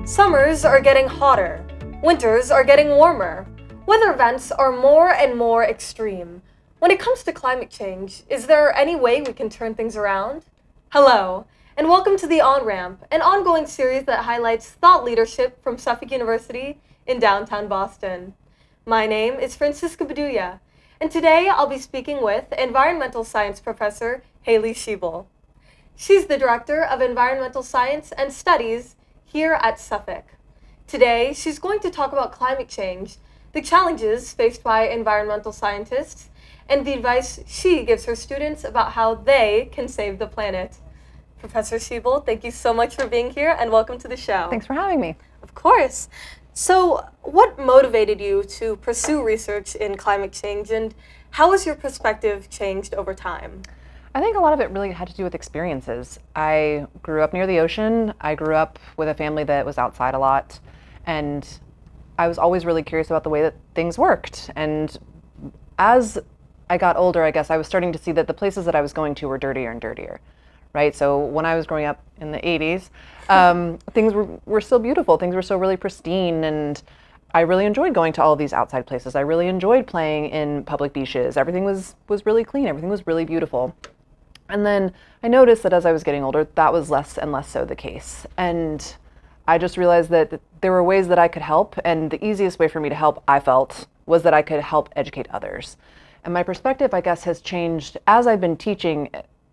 Summers are getting hotter. Winters are getting warmer. Weather events are more and more extreme. When it comes to climate change, is there any way we can turn things around? Hello, and welcome to The On-Ramp, an ongoing series that highlights thought leadership from Suffolk University in downtown Boston. My name is Francisca Beduya, and today I'll be speaking with Environmental Science Professor Hayley Schiebel. She's the Director of Environmental Science and Studies here at Suffolk. Today, she's going to talk about climate change, the challenges faced by environmental scientists, and the advice she gives her students about how they can save the planet. Professor Schiebel, thank you so much for being here and welcome to the show. Thanks for having me. Of course. So, what motivated you to pursue research in climate change, and how has your perspective changed over time? I think a lot of it really had to do with experiences. I grew up near the ocean. I grew up with a family that was outside a lot, and I was always really curious about the way that things worked. And as I got older, I guess I was starting to see that the places that I was going to were dirtier and dirtier, right? So when I was growing up in the 80s, things were still beautiful. Things were still really pristine, and I really enjoyed going to all of these outside places. I really enjoyed playing in public beaches. Everything was really clean. Everything was really beautiful. And then I noticed that as I was getting older, that was less and less so the case. And I just realized that there were ways that I could help, and the easiest way for me to help, I felt, was that I could help educate others. And my perspective, I guess, has changed as I've been teaching.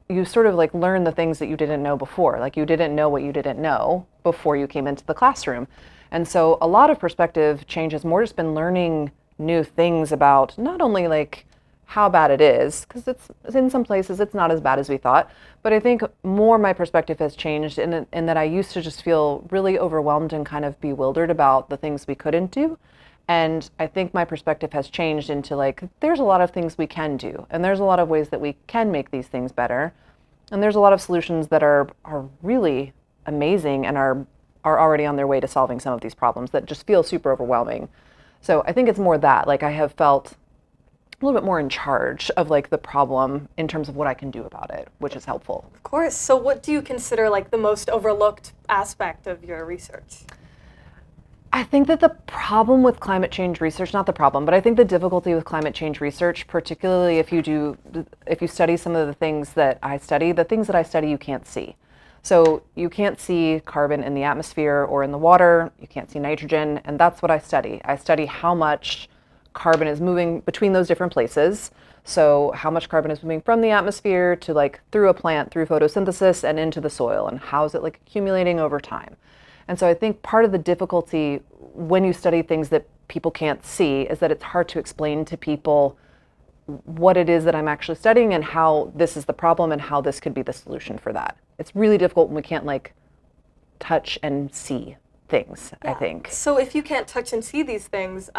You sort of like learn the things that you didn't know before. Like you didn't know what you didn't know before you came into the classroom. And so a lot of perspective change has more just been learning new things about not only like how bad it is, because it's in some places it's not as bad as we thought, but I think more my perspective has changed in that I used to just feel really overwhelmed and kind of bewildered about the things we couldn't do. And I think my perspective has changed into like, there's a lot of things we can do, and there's a lot of ways that we can make these things better. And there's a lot of solutions that are really amazing and are already on their way to solving some of these problems that just feel super overwhelming. So I think it's more that, like I have felt a little bit more in charge of like the problem in terms of what I can do about it, which is helpful. Of course. So what do you consider like the most overlooked aspect of your research? I think that the problem with climate change research, not the problem, but I think the difficulty with climate change research, particularly if you study some of the things that I study, you can't see. So you can't see carbon in the atmosphere or in the water, you can't see nitrogen, and that's what I study. I study how much carbon is moving between those different places. So how much carbon is moving from the atmosphere to like through a plant, through photosynthesis and into the soil, and how is it like accumulating over time. And so I think part of the difficulty when you study things that people can't see is that it's hard to explain to people what it is that I'm actually studying and how this is the problem and how this could be the solution for that. It's really difficult when we can't like touch and see things, yeah. I think. So if you can't touch and see these things,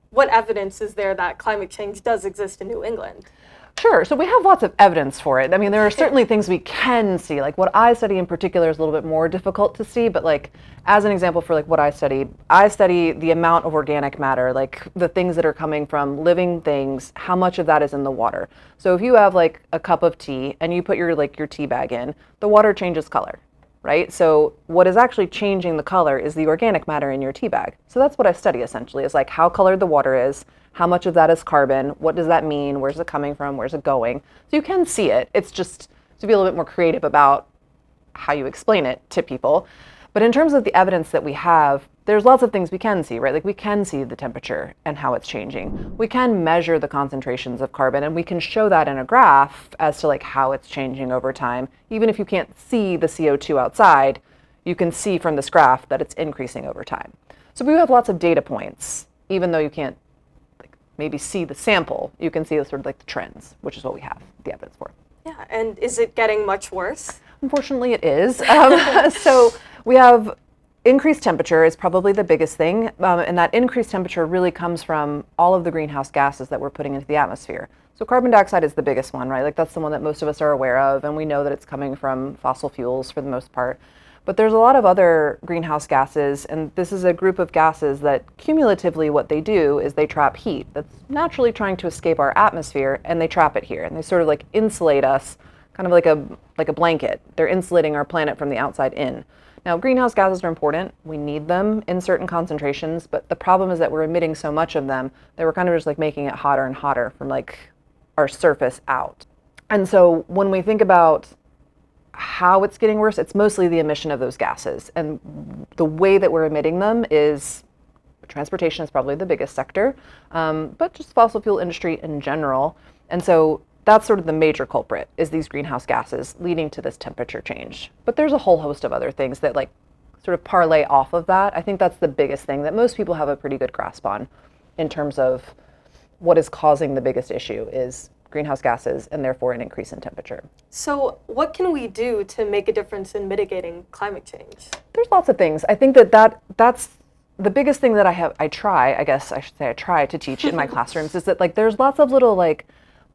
what evidence is there that climate change does exist in New England? Sure. So we have lots of evidence for it. I mean, there are certainly things we can see. Like what I study in particular is a little bit more difficult to see, but like as an example for like what I study the amount of organic matter, like the things that are coming from living things, how much of that is in the water. So if you have like a cup of tea and you put your tea bag in, the water changes color, right? So what is actually changing the color is the organic matter in your tea bag. So that's what I study essentially, is like how colored the water is, how much of that is carbon, what does that mean, where's it coming from, where's it going? So you can see it. It's just to be a little bit more creative about how you explain it to people. But in terms of the evidence that we have, there's lots of things we can see, right? Like we can see the temperature and how it's changing. We can measure the concentrations of carbon, and we can show that in a graph as to like how it's changing over time. Even if you can't see the CO2 outside, you can see from this graph that it's increasing over time. So we have lots of data points, even though you can't maybe see the sample, you can see the sort of like the trends, which is what we have the evidence for. Yeah, and is it getting much worse? Unfortunately, it is. So we have increased temperature is probably the biggest thing, and that increased temperature really comes from all of the greenhouse gases that we're putting into the atmosphere. So carbon dioxide is the biggest one, right? Like that's the one that most of us are aware of, and we know that it's coming from fossil fuels for the most part. But there's a lot of other greenhouse gases, and this is a group of gases that cumulatively what they do is they trap heat that's naturally trying to escape our atmosphere, and they trap it here, and they sort of like insulate us, kind of like a blanket. They're insulating our planet from the outside in. Now, greenhouse gases are important. We need them in certain concentrations, but the problem is that we're emitting so much of them that we're kind of just like making it hotter and hotter from like our surface out. And so when we think about how it's getting worse, it's mostly the emission of those gases. And the way that we're emitting them is transportation is probably the biggest sector, but just fossil fuel industry in general. And so that's sort of the major culprit, is these greenhouse gases leading to this temperature change. But there's a whole host of other things that like sort of parlay off of that. I think that's the biggest thing that most people have a pretty good grasp on in terms of what is causing the biggest issue is greenhouse gases and therefore an increase in temperature. So what can we do to make a difference in mitigating climate change? There's lots of things. I think that's the biggest thing that I try to teach in my classrooms is that like there's lots of little like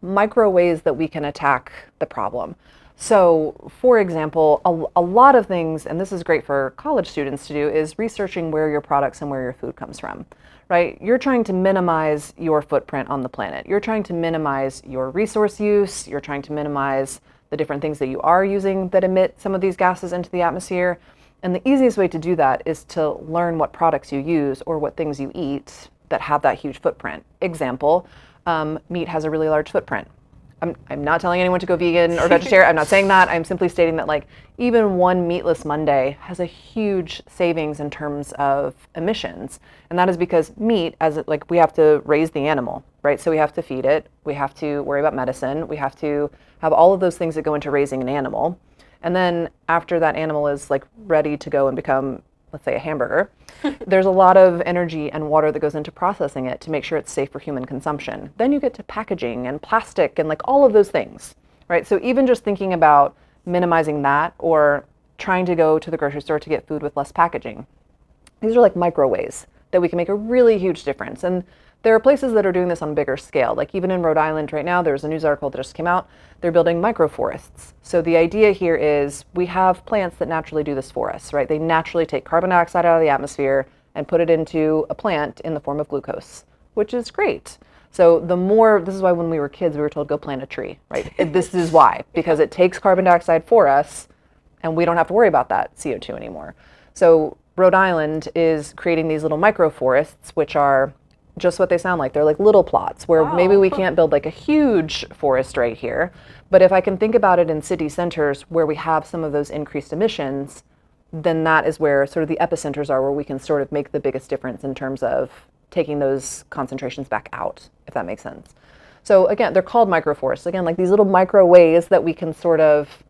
micro ways that we can attack the problem. So for example, a lot of things, and this is great for college students to do, is researching where your products and where your food comes from, right? You're trying to minimize your footprint on the planet. You're trying to minimize your resource use. You're trying to minimize the different things that you are using that emit some of these gases into the atmosphere. And the easiest way to do that is to learn what products you use or what things you eat that have that huge footprint. Example, meat has a really large footprint. I'm not telling anyone to go vegan or vegetarian. I'm not saying that. I'm simply stating that like even one meatless Monday has a huge savings in terms of emissions. And that is because meat, like we have to raise the animal, right? So we have to feed it. We have to worry about medicine. We have to have all of those things that go into raising an animal. And then after that animal is like ready to go and become, let's say, a hamburger, there's a lot of energy and water that goes into processing it to make sure it's safe for human consumption. Then you get to packaging and plastic and like all of those things, right? So even just thinking about minimizing that or trying to go to the grocery store to get food with less packaging, these are like micro ways that we can make a really huge difference. And there are places that are doing this on a bigger scale. Like even in Rhode Island right now, there's a news article that just came out. They're building microforests. So the idea here is we have plants that naturally do this for us, right? They naturally take carbon dioxide out of the atmosphere and put it into a plant in the form of glucose, which is great. So this is why when we were kids, we were told go plant a tree, right? This is why, because it takes carbon dioxide for us and we don't have to worry about that CO2 anymore. So Rhode Island is creating these little microforests, which are just what they sound like. They're like little plots where maybe we can't build like a huge forest right here. But if I can think about it in city centers where we have some of those increased emissions, then that is where sort of the epicenters are, where we can sort of make the biggest difference in terms of taking those concentrations back out, if that makes sense. So again, they're called microforests. Again, like these little micro ways that we can sort of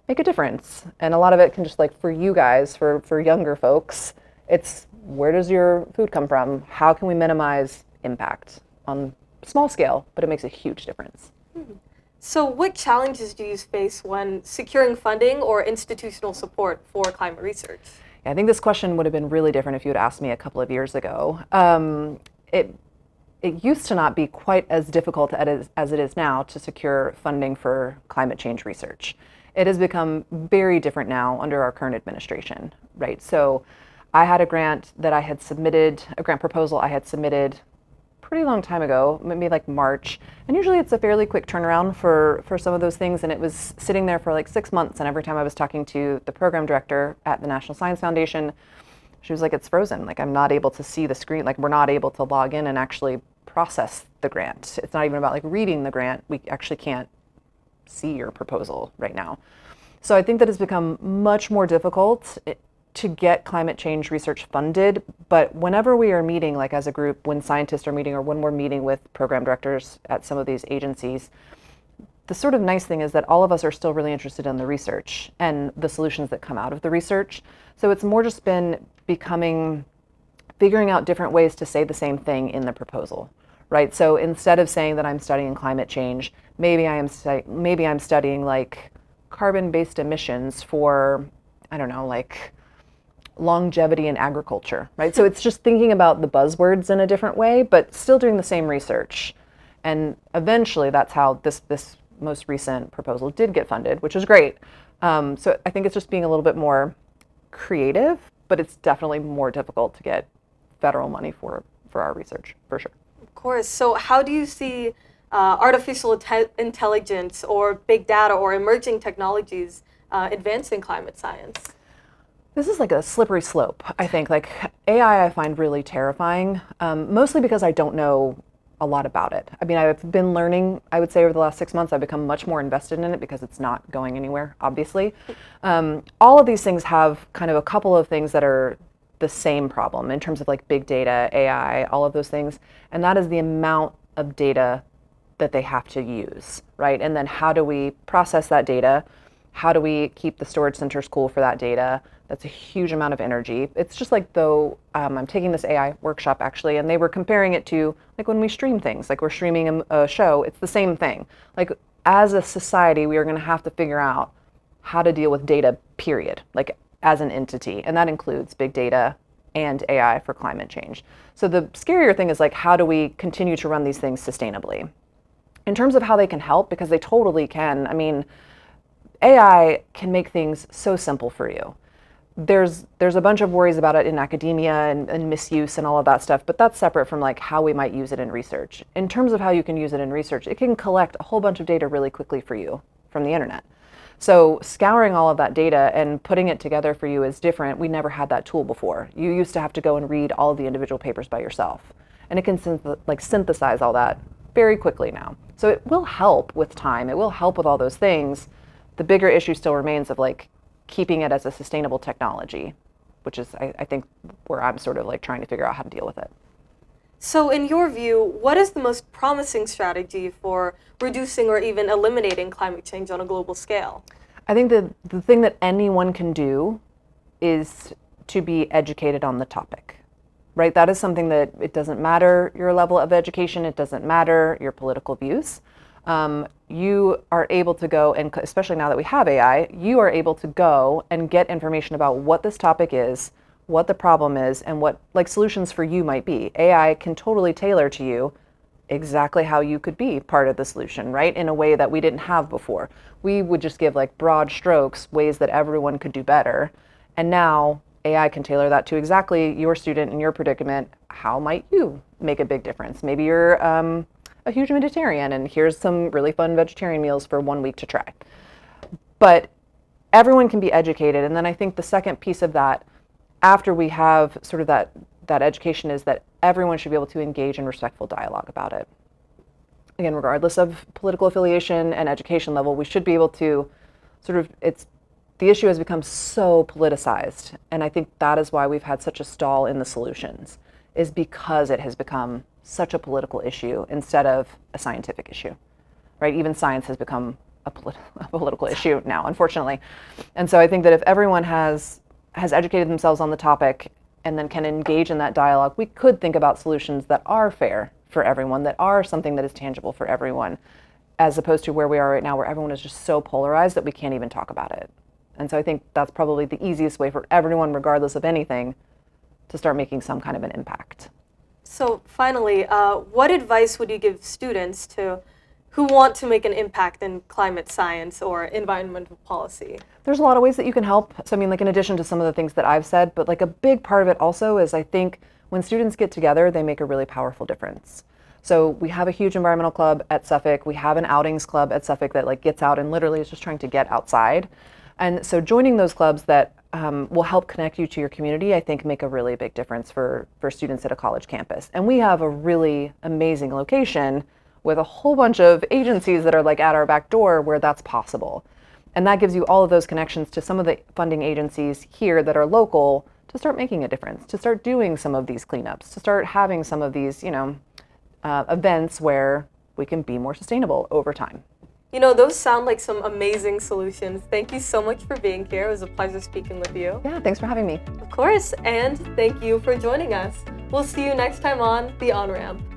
make a difference. And a lot of it can just like for you guys, for younger folks, it's where does your food come from? How can we minimize impact on small scale, but it makes a huge difference. So what challenges do you face when securing funding or institutional support for climate research? Yeah, I think this question would have been really different if you had asked me a couple of years ago. It used to not be quite as difficult as it is now to secure funding for climate change research. It has become very different now under our current administration, right? So I had a grant that I had submitted, a grant proposal I had submitted pretty long time ago, maybe like March. And usually it's a fairly quick turnaround for some of those things. And it was sitting there for like 6 months. And every time I was talking to the program director at the National Science Foundation, she was like, it's frozen. Like I'm not able to see the screen. Like we're not able to log in and actually process the grant. It's not even about like reading the grant. We actually can't see your proposal right now. So I think that it's become much more difficult to get climate change research funded, but whenever we are meeting, like as a group, when scientists are meeting or when we're meeting with program directors at some of these agencies, the sort of nice thing is that all of us are still really interested in the research and the solutions that come out of the research. So it's more just been figuring out different ways to say the same thing in the proposal, right? So instead of saying that I'm studying climate change, maybe I'm studying like carbon-based emissions for, I don't know, like longevity in agriculture, right? So it's just thinking about the buzzwords in a different way, but still doing the same research. And eventually that's how this most recent proposal did get funded, which is great. So I think it's just being a little bit more creative, but it's definitely more difficult to get federal money for our research, for sure. Of course. So how do you see artificial intelligence or big data or emerging technologies advancing climate science? This is like a slippery slope, I think. Like AI, I find really terrifying, mostly because I don't know a lot about it. I mean, I've been learning, I would say over the last 6 months, I've become much more invested in it because it's not going anywhere, obviously. All of these things have kind of a couple of things that are the same problem in terms of like big data, AI, all of those things. And that is the amount of data that they have to use, right? And then how do we process that data? How do we keep the storage centers cool for that data? That's a huge amount of energy. It's just like though I'm taking this AI workshop actually, and they were comparing it to like when we stream things, like we're streaming a show, it's the same thing. Like as a society, we are gonna have to figure out how to deal with data, period, like as an entity. And that includes big data and AI for climate change. So the scarier thing is like, how do we continue to run these things sustainably? In terms of how they can help, because they totally can. I mean, AI can make things so simple for you. There's a bunch of worries about it in academia and misuse and all of that stuff, but that's separate from like how we might use it in research. In terms of how you can use it in research, it can collect a whole bunch of data really quickly for you from the internet. So scouring all of that data and putting it together for you is different. We never had that tool before. You used to have to go and read all of the individual papers by yourself. And it can synthesize all that very quickly now. So it will help with time. It will help with all those things. The bigger issue still remains of like keeping it as a sustainable technology, which is, I think, where I'm sort of like trying to figure out how to deal with it. So in your view, what is the most promising strategy for reducing or even eliminating climate change on a global scale? I think the thing that anyone can do is to be educated on the topic, right? That is something that it doesn't matter your level of education, it doesn't matter your political views. You are able to go, and especially now that we have AI, you are able to go and get information about what this topic is, what the problem is, and what like solutions for you might be. AI can totally tailor to you exactly how you could be part of the solution, right? In a way that we didn't have before. We would just give like broad strokes, ways that everyone could do better. And now AI can tailor that to exactly your student and your predicament. How might you make a big difference? Maybe you're a huge vegetarian and here's some really fun vegetarian meals for 1 week to try. But everyone can be educated. And then I think the second piece of that, after we have sort of that education, is that everyone should be able to engage in respectful dialogue about it. Again, regardless of political affiliation and education level, we should be able to sort of, the issue has become so politicized. And I think that is why we've had such a stall in the solutions, is because it has become such a political issue instead of a scientific issue, right? Even science has become a political issue now, unfortunately. And so I think that if everyone has educated themselves on the topic and then can engage in that dialogue, we could think about solutions that are fair for everyone, that are something that is tangible for everyone, as opposed to where we are right now, where everyone is just so polarized that we can't even talk about it. And so I think that's probably the easiest way for everyone, regardless of anything, to start making some kind of an impact. So finally, what advice would you give students who want to make an impact in climate science or environmental policy? There's a lot of ways that you can help. So I mean, like in addition to some of the things that I've said, but like a big part of it also is I think when students get together, they make a really powerful difference. So we have a huge environmental club at Suffolk. We have an outings club at Suffolk that like gets out and literally is just trying to get outside. And so joining those clubs that will help connect you to your community, I think make a really big difference for students at a college campus. And we have a really amazing location with a whole bunch of agencies that are like at our back door where that's possible. And that gives you all of those connections to some of the funding agencies here that are local to start making a difference, to start doing some of these cleanups, to start having some of these, events where we can be more sustainable over time. You know, those sound like some amazing solutions. Thank you so much for being here. It was a pleasure speaking with you. Yeah, thanks for having me. Of course, and thank you for joining us. We'll see you next time on The On-Ramp.